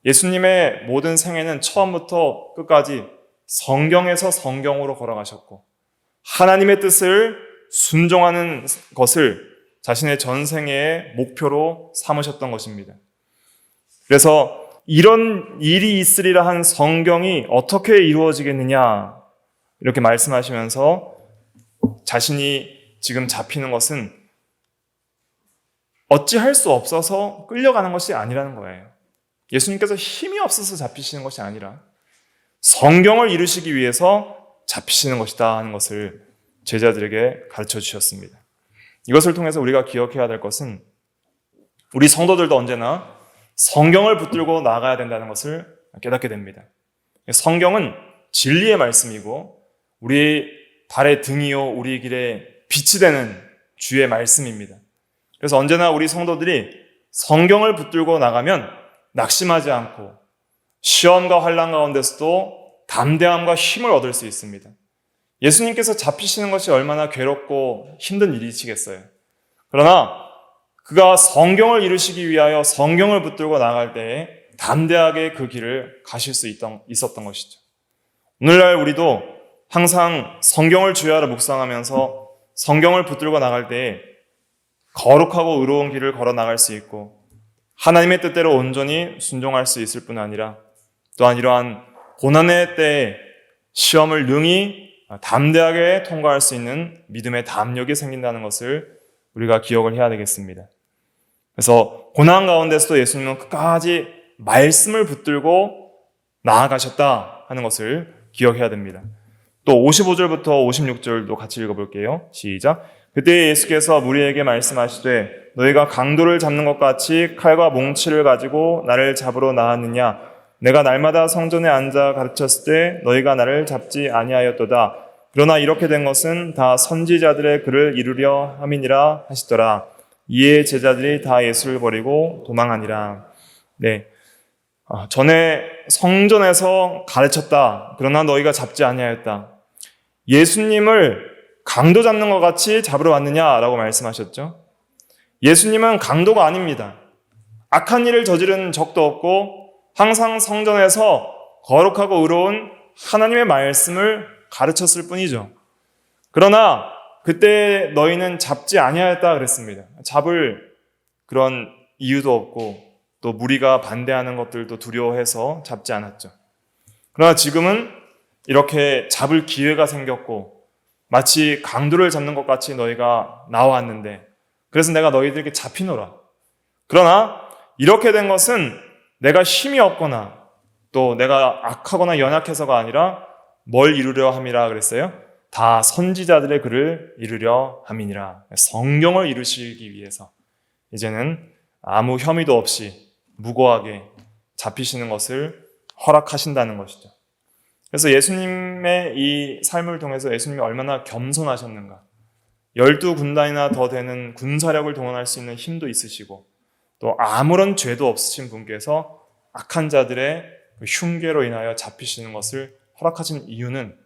예수님의 모든 생애는 처음부터 끝까지 성경에서 성경으로 걸어가셨고 하나님의 뜻을 순종하는 것을 자신의 전생애의 목표로 삼으셨던 것입니다. 그래서 이런 일이 있으리라 한 성경이 어떻게 이루어지겠느냐 이렇게 말씀하시면서 자신이 지금 잡히는 것은 어찌할 수 없어서 끌려가는 것이 아니라는 거예요. 예수님께서 힘이 없어서 잡히시는 것이 아니라 성경을 이루시기 위해서 잡히시는 것이다 하는 것을 제자들에게 가르쳐 주셨습니다. 이것을 통해서 우리가 기억해야 될 것은 우리 성도들도 언제나 성경을 붙들고 나아가야 된다는 것을 깨닫게 됩니다. 성경은 진리의 말씀이고 우리 발의 등이요 우리 길에 빛이 되는 주의 말씀입니다. 그래서 언제나 우리 성도들이 성경을 붙들고 나가면 낙심하지 않고 시험과 환난 가운데서도 담대함과 힘을 얻을 수 있습니다. 예수님께서 잡히시는 것이 얼마나 괴롭고 힘든 일이시겠어요. 그러나 그가 성경을 이루시기 위하여 성경을 붙들고 나갈 때에 담대하게 그 길을 가실 수 있었던 것이죠. 오늘날 우리도 항상 성경을 주야로 묵상하면서 성경을 붙들고 나갈 때에 거룩하고 의로운 길을 걸어 나갈 수 있고 하나님의 뜻대로 온전히 순종할 수 있을 뿐 아니라 또한 이러한 고난의 때에 시험을 능히 담대하게 통과할 수 있는 믿음의 담력이 생긴다는 것을 우리가 기억을 해야 되겠습니다. 그래서 고난 가운데서도 예수님은 끝까지 말씀을 붙들고 나아가셨다 하는 것을 기억해야 됩니다. 또 55절부터 56절도 같이 읽어볼게요. 시작. 그때 예수께서 무리에게 말씀하시되 너희가 강도를 잡는 것 같이 칼과 몽치를 가지고 나를 잡으러 나왔느냐? 내가 날마다 성전에 앉아 가르쳤을 때 너희가 나를 잡지 아니하였도다. 그러나 이렇게 된 것은 다 선지자들의 글을 이루려 함이니라 하시더라. 이에 제자들이 다 예수를 버리고 도망하니라. 네, 전에 성전에서 가르쳤다. 그러나 너희가 잡지 아니하였다. 예수님을 강도 잡는 것 같이 잡으러 왔느냐라고 말씀하셨죠. 예수님은 강도가 아닙니다. 악한 일을 저지른 적도 없고 항상 성전에서 거룩하고 의로운 하나님의 말씀을 가르쳤을 뿐이죠. 그러나 그때 너희는 잡지 아니하였다 그랬습니다. 잡을 그런 이유도 없고 또 무리가 반대하는 것들도 두려워해서 잡지 않았죠. 그러나 지금은 이렇게 잡을 기회가 생겼고 마치 강도를 잡는 것 같이 너희가 나왔는데 그래서 내가 너희들에게 잡히노라. 그러나 이렇게 된 것은 내가 힘이 없거나 또 내가 악하거나 연약해서가 아니라 뭘 이루려 함이라 그랬어요? 다 선지자들의 글을 이루려 함이니라. 성경을 이루시기 위해서 이제는 아무 혐의도 없이 무고하게 잡히시는 것을 허락하신다는 것이죠. 그래서 예수님의 이 삶을 통해서 예수님이 얼마나 겸손하셨는가. 12군단이나 더 되는 군사력을 동원할 수 있는 힘도 있으시고 또 아무런 죄도 없으신 분께서 악한 자들의 흉계로 인하여 잡히시는 것을 허락하신 이유는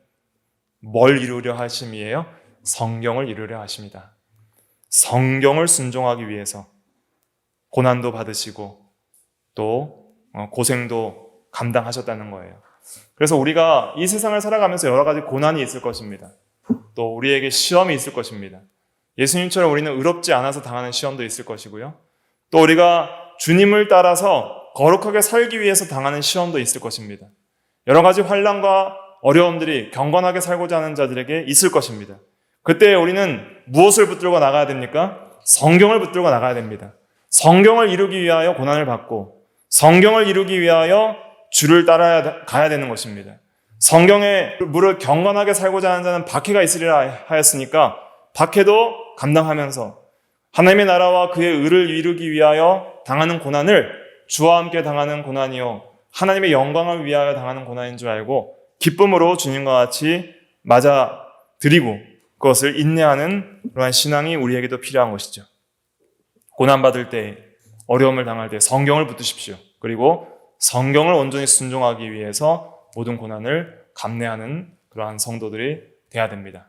뭘 이루려 하심이에요? 성경을 이루려 하십니다. 성경을 순종하기 위해서 고난도 받으시고 또 고생도 감당하셨다는 거예요. 그래서 우리가 이 세상을 살아가면서 여러 가지 고난이 있을 것입니다. 또 우리에게 시험이 있을 것입니다. 예수님처럼 우리는 의롭지 않아서 당하는 시험도 있을 것이고요. 또 우리가 주님을 따라서 거룩하게 살기 위해서 당하는 시험도 있을 것입니다. 여러 가지 환난과 어려움들이 경건하게 살고자 하는 자들에게 있을 것입니다. 그때 우리는 무엇을 붙들고 나가야 됩니까? 성경을 붙들고 나가야 됩니다. 성경을 이루기 위하여 고난을 받고 성경을 이루기 위하여 주를 따라야 가야 되는 것입니다. 성경의 물을 경건하게 살고자 하는 자는 박해가 있으리라 하였으니까 박해도 감당하면서 하나님의 나라와 그의 의를 이루기 위하여 당하는 고난을 주와 함께 당하는 고난이요 하나님의 영광을 위하여 당하는 고난인 줄 알고 기쁨으로 주님과 같이 맞아들이고 그것을 인내하는 그러한 신앙이 우리에게도 필요한 것이죠. 고난받을 때, 어려움을 당할 때 성경을 붙드십시오. 그리고 성경을 온전히 순종하기 위해서 모든 고난을 감내하는 그러한 성도들이 돼야 됩니다.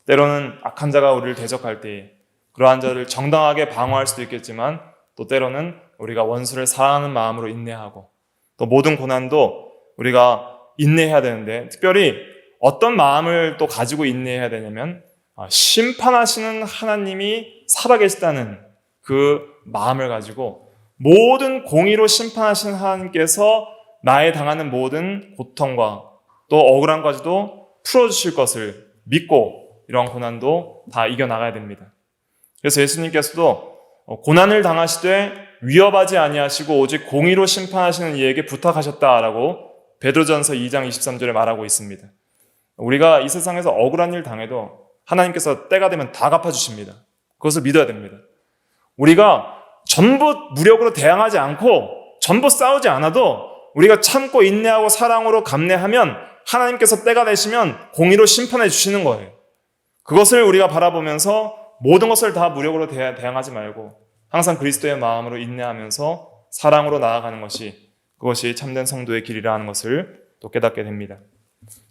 때로는 악한 자가 우리를 대적할 때 그러한 자를 정당하게 방어할 수도 있겠지만 또 때로는 우리가 원수를 사랑하는 마음으로 인내하고 또 모든 고난도 우리가 인내해야 되는데 특별히 어떤 마음을 또 가지고 인내해야 되냐면 심판하시는 하나님이 살아계시다는 그 마음을 가지고 모든 공의로 심판하시는 하나님께서 나에 당하는 모든 고통과 또 억울함까지도 풀어주실 것을 믿고 이러한 고난도 다 이겨나가야 됩니다. 그래서 예수님께서도 고난을 당하시되 위협하지 아니하시고 오직 공의로 심판하시는 이에게 부탁하셨다라고 베드로전서 2장 23절에 말하고 있습니다. 우리가 이 세상에서 억울한 일 당해도 하나님께서 때가 되면 다 갚아주십니다. 그것을 믿어야 됩니다. 우리가 전부 무력으로 대항하지 않고 전부 싸우지 않아도 우리가 참고 인내하고 사랑으로 감내하면 하나님께서 때가 되시면 공의로 심판해 주시는 거예요. 그것을 우리가 바라보면서 모든 것을 다 무력으로 대항하지 말고 항상 그리스도의 마음으로 인내하면서 사랑으로 나아가는 것이 그것이 참된 성도의 길이라 하는 것을 또 깨닫게 됩니다.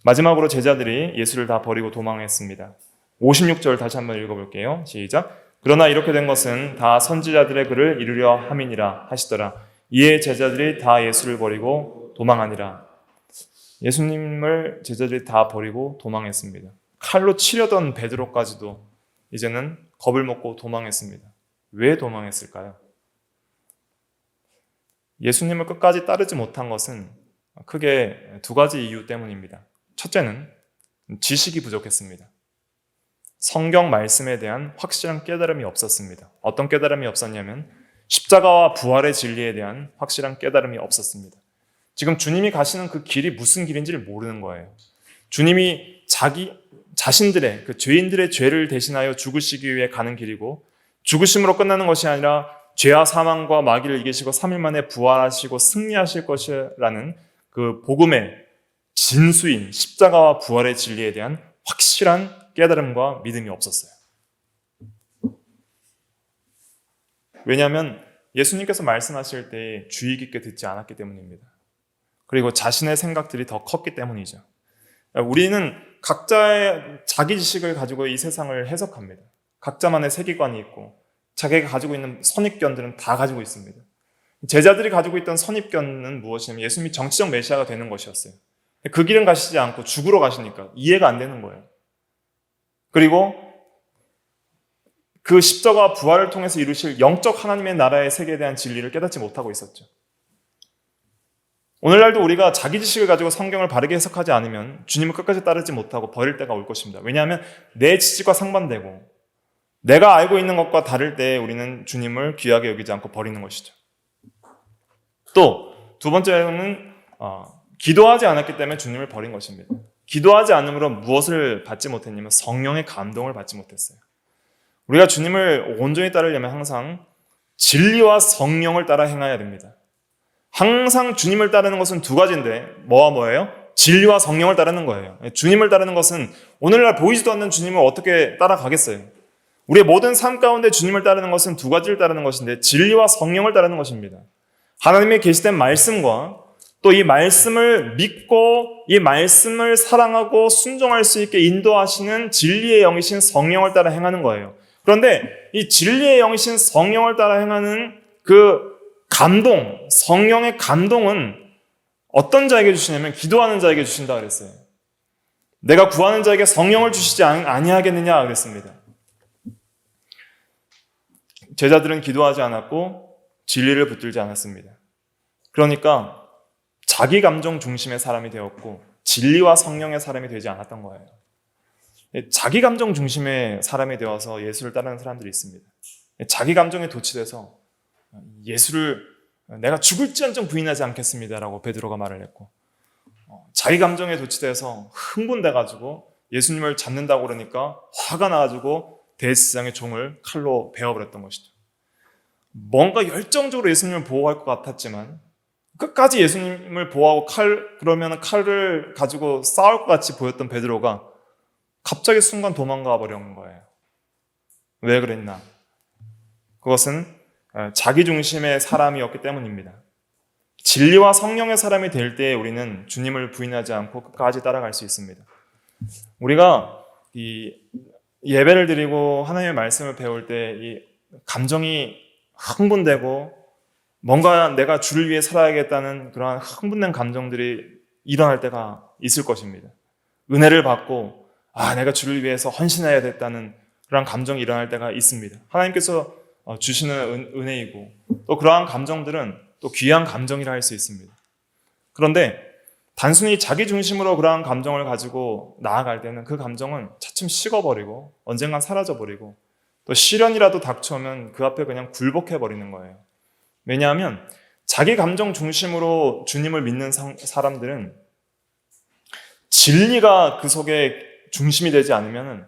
마지막으로 제자들이 예수를 다 버리고 도망했습니다. 56절 다시 한번 읽어볼게요. 시작. 그러나 이렇게 된 것은 다 선지자들의 글을 이루려 함이니라 하시더라. 이에 제자들이 다 예수를 버리고 도망하니라. 예수님을 제자들이 다 버리고 도망했습니다. 칼로 치려던 베드로까지도 이제는 겁을 먹고 도망했습니다. 왜 도망했을까요? 예수님을 끝까지 따르지 못한 것은 크게 두 가지 이유 때문입니다. 첫째는 지식이 부족했습니다. 성경 말씀에 대한 확실한 깨달음이 없었습니다. 어떤 깨달음이 없었냐면 십자가와 부활의 진리에 대한 확실한 깨달음이 없었습니다. 지금 주님이 가시는 그 길이 무슨 길인지를 모르는 거예요. 주님이 자신들의 그 죄인들의 죄를 대신하여 죽으시기 위해 가는 길이고 죽으심으로 끝나는 것이 아니라 죄와 사망과 마귀를 이기시고 3일 만에 부활하시고 승리하실 것이라는 그 복음의 진수인 십자가와 부활의 진리에 대한 확실한 깨달음과 믿음이 없었어요. 왜냐하면 예수님께서 말씀하실 때 주의 깊게 듣지 않았기 때문입니다. 그리고 자신의 생각들이 더 컸기 때문이죠. 우리는 각자의 자기 지식을 가지고 이 세상을 해석합니다. 각자만의 세계관이 있고 자기가 가지고 있는 선입견들은 다 가지고 있습니다. 제자들이 가지고 있던 선입견은 무엇이냐면 예수님이 정치적 메시아가 되는 것이었어요. 그 길은 가시지 않고 죽으러 가시니까 이해가 안 되는 거예요. 그리고 그 십자가와 부활을 통해서 이루실 영적 하나님의 나라의 세계에 대한 진리를 깨닫지 못하고 있었죠. 오늘날도 우리가 자기 지식을 가지고 성경을 바르게 해석하지 않으면 주님을 끝까지 따르지 못하고 버릴 때가 올 것입니다. 왜냐하면 내 지식과 상반되고 내가 알고 있는 것과 다를 때 우리는 주님을 귀하게 여기지 않고 버리는 것이죠. 또 두 번째는 기도하지 않았기 때문에 주님을 버린 것입니다. 기도하지 않음으로 무엇을 받지 못했냐면 성령의 감동을 받지 못했어요. 우리가 주님을 온전히 따르려면 항상 진리와 성령을 따라 행해야 됩니다. 항상 주님을 따르는 것은 두 가지인데 뭐예요? 진리와 성령을 따르는 거예요. 주님을 따르는 것은 오늘날 보이지도 않는 주님을 어떻게 따라가겠어요? 우리의 모든 삶 가운데 주님을 따르는 것은 두 가지를 따르는 것인데 진리와 성령을 따르는 것입니다. 하나님의 계시된 말씀과 또 이 말씀을 믿고 이 말씀을 사랑하고 순종할 수 있게 인도하시는 진리의 영이신 성령을 따라 행하는 거예요. 그런데 이 진리의 영이신 성령을 따라 행하는 그 감동, 성령의 감동은 어떤 자에게 주시냐면 기도하는 자에게 주신다 그랬어요. 내가 구하는 자에게 성령을 주시지 아니하겠느냐 그랬습니다. 제자들은 기도하지 않았고 진리를 붙들지 않았습니다. 그러니까 자기 감정 중심의 사람이 되었고 진리와 성령의 사람이 되지 않았던 거예요. 자기 감정 중심의 사람이 되어서 예수를 따르는 사람들이 있습니다. 자기 감정에 도취돼서 예수를 내가 죽을지언정 부인하지 않겠습니다라고 베드로가 말을 했고 자기 감정에 도취돼서 흥분돼가지고 예수님을 잡는다고 그러니까 화가 나가지고 대제사장의 종을 칼로 베어버렸던 것이죠. 뭔가 열정적으로 예수님을 보호할 것 같았지만 끝까지 예수님을 보호하고 그러면 칼을 가지고 싸울 것 같이 보였던 베드로가 갑자기 순간 도망가 버린 거예요. 왜 그랬나? 그것은 자기 중심의 사람이었기 때문입니다. 진리와 성령의 사람이 될 때 우리는 주님을 부인하지 않고 끝까지 따라갈 수 있습니다. 우리가 이 예배를 드리고 하나님의 말씀을 배울 때 이 감정이 흥분되고 뭔가 내가 주를 위해 살아야겠다는 그러한 흥분된 감정들이 일어날 때가 있을 것입니다. 은혜를 받고 내가 주를 위해서 헌신해야 됐다는 그런 감정이 일어날 때가 있습니다. 하나님께서 주시는 은혜이고 또 그러한 감정들은 또 귀한 감정이라 할 수 있습니다. 그런데 단순히 자기 중심으로 그러한 감정을 가지고 나아갈 때는 그 감정은 차츰 식어버리고 언젠간 사라져버리고 또 시련이라도 닥쳐오면 그 앞에 그냥 굴복해버리는 거예요. 왜냐하면 자기 감정 중심으로 주님을 믿는 사람들은 진리가 그 속에 중심이 되지 않으면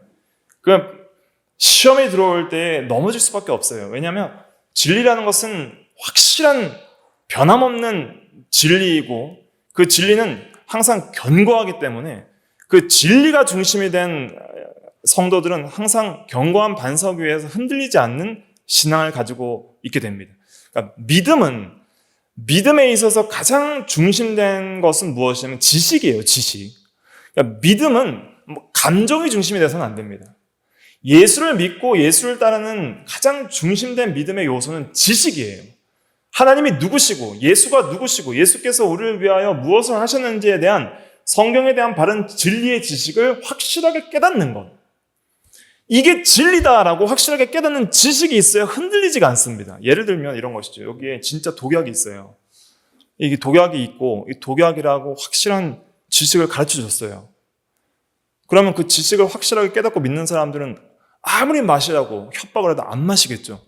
그 시험에 들어올 때 넘어질 수밖에 없어요. 왜냐하면 진리라는 것은 확실한 변함없는 진리이고 그 진리는 항상 견고하기 때문에 그 진리가 중심이 된 성도들은 항상 견고한 반석 위에서 흔들리지 않는 신앙을 가지고 있게 됩니다. 그러니까 믿음에 있어서 가장 중심된 것은 무엇이냐면 지식이에요. 지식. 그러니까 믿음은 감정이 중심이 돼서는 안 됩니다. 예수를 믿고 예수를 따르는 가장 중심된 믿음의 요소는 지식이에요. 하나님이 누구시고 예수가 누구시고 예수께서 우리를 위하여 무엇을 하셨는지에 대한 성경에 대한 바른 진리의 지식을 확실하게 깨닫는 것. 이게 진리다라고 확실하게 깨닫는 지식이 있어야 흔들리지가 않습니다. 예를 들면 이런 것이죠. 여기에 진짜 독약이 있어요. 이게 독약이 있고 이 독약이라고 확실한 지식을 가르쳐 줬어요. 그러면 그 지식을 확실하게 깨닫고 믿는 사람들은 아무리 마시라고 협박을 해도 안 마시겠죠.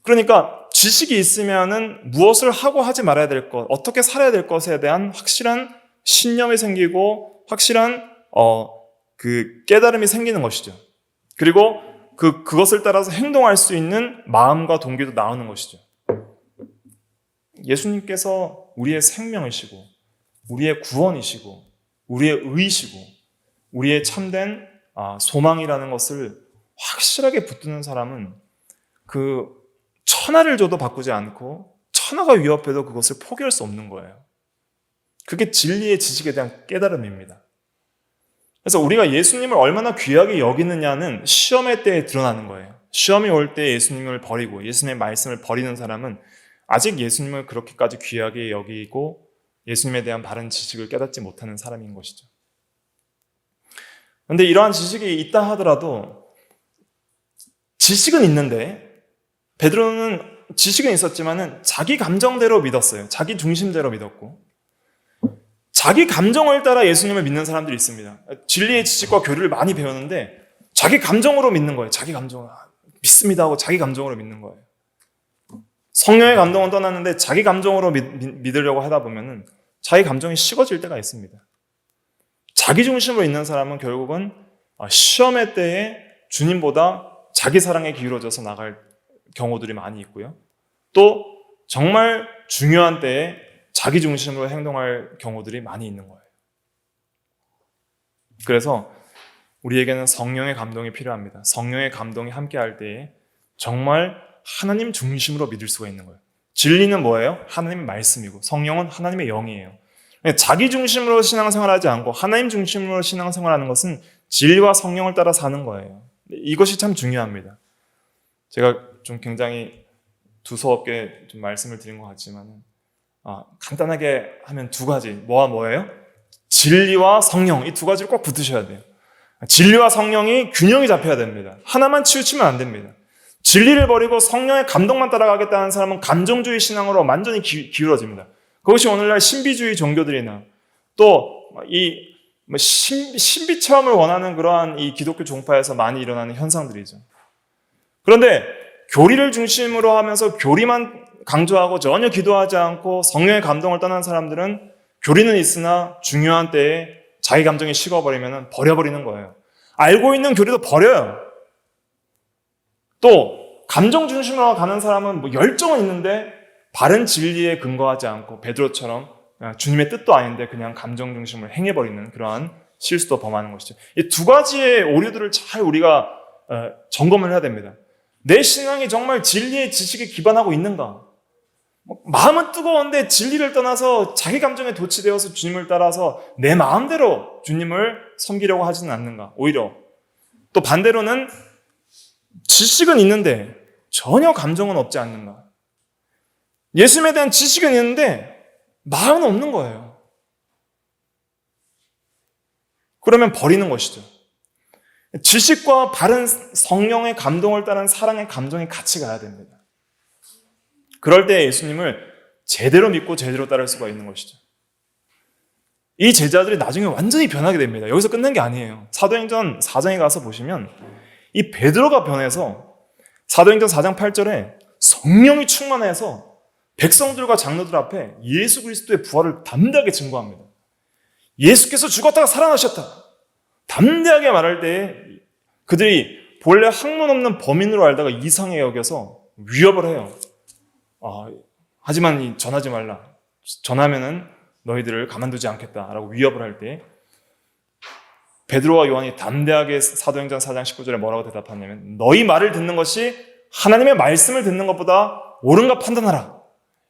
그러니까 지식이 있으면은 무엇을 하고 하지 말아야 될 것, 어떻게 살아야 될 것에 대한 확실한 신념이 생기고 확실한 그 깨달음이 생기는 것이죠. 그리고 그것을 따라서 행동할 수 있는 마음과 동기도 나오는 것이죠. 예수님께서 우리의 생명이시고 우리의 구원이시고 우리의 의이시고 우리의 참된 소망이라는 것을 확실하게 붙드는 사람은 그 천하를 줘도 바꾸지 않고 천하가 위협해도 그것을 포기할 수 없는 거예요. 그게 진리의 지식에 대한 깨달음입니다. 그래서 우리가 예수님을 얼마나 귀하게 여기느냐는 시험의 때에 드러나는 거예요. 시험이 올 때 예수님을 버리고 예수님의 말씀을 버리는 사람은 아직 예수님을 그렇게까지 귀하게 여기고 예수님에 대한 바른 지식을 깨닫지 못하는 사람인 것이죠. 그런데 이러한 지식이 있다 하더라도 지식은 있는데 베드로는 지식은 있었지만은 자기 감정대로 믿었어요. 자기 중심대로 믿었고 자기 감정을 따라 예수님을 믿는 사람들이 있습니다. 진리의 지식과 교리를 많이 배우는데 자기 감정으로 믿는 거예요. 자기 감정으로 믿습니다 하고 자기 감정으로 믿는 거예요. 성령의 감동은 떠났는데 자기 감정으로 믿으려고 하다 보면은 자기 감정이 식어질 때가 있습니다. 자기 중심으로 있는 사람은 결국은 시험의 때에 주님보다 자기 사랑에 기울어져서 나갈 경우들이 많이 있고요. 또 정말 중요한 때에 자기 중심으로 행동할 경우들이 많이 있는 거예요. 그래서 우리에게는 성령의 감동이 필요합니다. 성령의 감동이 함께할 때에 정말 하나님 중심으로 믿을 수가 있는 거예요. 진리는 뭐예요? 하나님의 말씀이고 성령은 하나님의 영이에요. 자기 중심으로 신앙생활하지 않고 하나님 중심으로 신앙생활하는 것은 진리와 성령을 따라 사는 거예요. 이것이 참 중요합니다. 제가 좀 굉장히 두서없게 좀 말씀을 드린 것 같지만 간단하게 하면 두 가지. 뭐와 뭐예요? 진리와 성령. 이 두 가지를 꼭 붙으셔야 돼요. 진리와 성령이 균형이 잡혀야 됩니다. 하나만 치우치면 안 됩니다. 진리를 버리고 성령의 감동만 따라가겠다는 사람은 감정주의 신앙으로 완전히 기울어집니다. 그것이 오늘날 신비주의 종교들이나 또 이 신비 체험을 원하는 그러한 이 기독교 종파에서 많이 일어나는 현상들이죠. 그런데 교리를 중심으로 하면서 교리만 강조하고 전혀 기도하지 않고 성령의 감동을 떠난 사람들은 교리는 있으나 중요한 때에 자기 감정이 식어버리면 버려버리는 거예요. 알고 있는 교리도 버려요. 또 감정 중심으로 가는 사람은 열정은 있는데 바른 진리에 근거하지 않고 베드로처럼 주님의 뜻도 아닌데 그냥 감정 중심으로 행해버리는 그러한 실수도 범하는 것이죠. 이 두 가지의 오류들을 잘 우리가 점검을 해야 됩니다. 내 신앙이 정말 진리의 지식에 기반하고 있는가? 마음은 뜨거운데 진리를 떠나서 자기 감정에 도취되어서 주님을 따라서 내 마음대로 주님을 섬기려고 하지는 않는가? 오히려 또 반대로는 지식은 있는데 전혀 감정은 없지 않는가? 예수님에 대한 지식은 있는데 마음은 없는 거예요. 그러면 버리는 것이죠. 지식과 바른 성령의 감동을 따른 사랑의 감정이 같이 가야 됩니다. 그럴 때 예수님을 제대로 믿고 제대로 따를 수가 있는 것이죠. 이 제자들이 나중에 완전히 변하게 됩니다. 여기서 끝난 게 아니에요. 사도행전 4장에 가서 보시면 이 베드로가 변해서 사도행전 4장 8절에 성령이 충만해서 백성들과 장로들 앞에 예수 그리스도의 부활을 담대하게 증거합니다. 예수께서 죽었다가 살아나셨다. 담대하게 말할 때 그들이 본래 학문 없는 범인으로 알다가 이상하게 여겨서 위협을 해요. 하지만 전하지 말라. 전하면은 너희들을 가만두지 않겠다라고 위협을 할 때 베드로와 요한이 담대하게 사도행전 4장 19절에 뭐라고 대답하냐면 너희 말을 듣는 것이 하나님의 말씀을 듣는 것보다 옳은가 판단하라.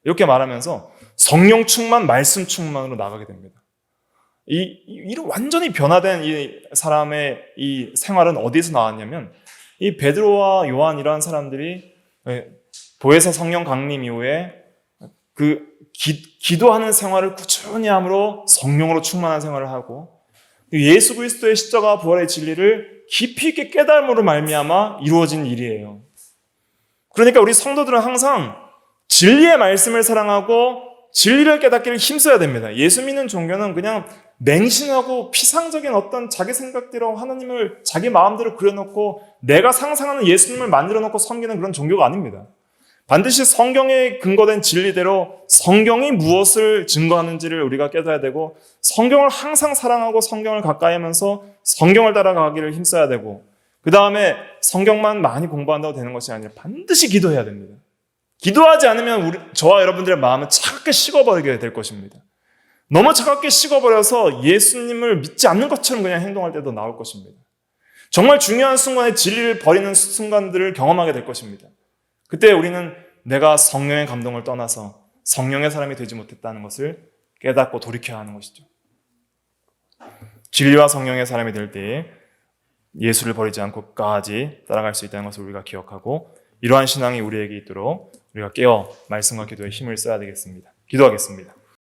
이렇게 말하면서 성령 충만, 말씀 충만으로 나가게 됩니다. 이런 완전히 변화된 이 사람의 이 생활은 어디서 나왔냐면 이 베드로와 요한이라는 사람들이 보혜사 성령 강림 이후에 기도하는 생활을 꾸준히 함으로 성령으로 충만한 생활을 하고 예수 그리스도의 십자가 부활의 진리를 깊이 있게 깨달음으로 말미암아 이루어진 일이에요. 그러니까 우리 성도들은 항상 진리의 말씀을 사랑하고 진리를 깨닫기를 힘써야 됩니다. 예수 믿는 종교는 그냥 맹신하고 피상적인 어떤 자기 생각대로 하나님을 자기 마음대로 그려놓고 내가 상상하는 예수님을 만들어놓고 섬기는 그런 종교가 아닙니다. 반드시 성경에 근거된 진리대로 성경이 무엇을 증거하는지를 우리가 깨달아야 되고 성경을 항상 사랑하고 성경을 가까이 하면서 성경을 따라가기를 힘써야 되고 그 다음에 성경만 많이 공부한다고 되는 것이 아니라 반드시 기도해야 됩니다. 기도하지 않으면 저와 여러분들의 마음은 차갑게 식어버리게 될 것입니다. 너무 차갑게 식어버려서 예수님을 믿지 않는 것처럼 그냥 행동할 때도 나올 것입니다. 정말 중요한 순간에 진리를 버리는 순간들을 경험하게 될 것입니다. 그때 우리는 내가 성령의 감동을 떠나서 성령의 사람이 되지 못했다는 것을 깨닫고 돌이켜야 하는 것이죠. 진리와 성령의 사람이 될 때에 예수를 버리지 않고 끝까지 따라갈 수 있다는 것을 우리가 기억하고 이러한 신앙이 우리에게 있도록 우리가 깨어 말씀과 기도에 힘을 써야 되겠습니다. 기도하겠습니다.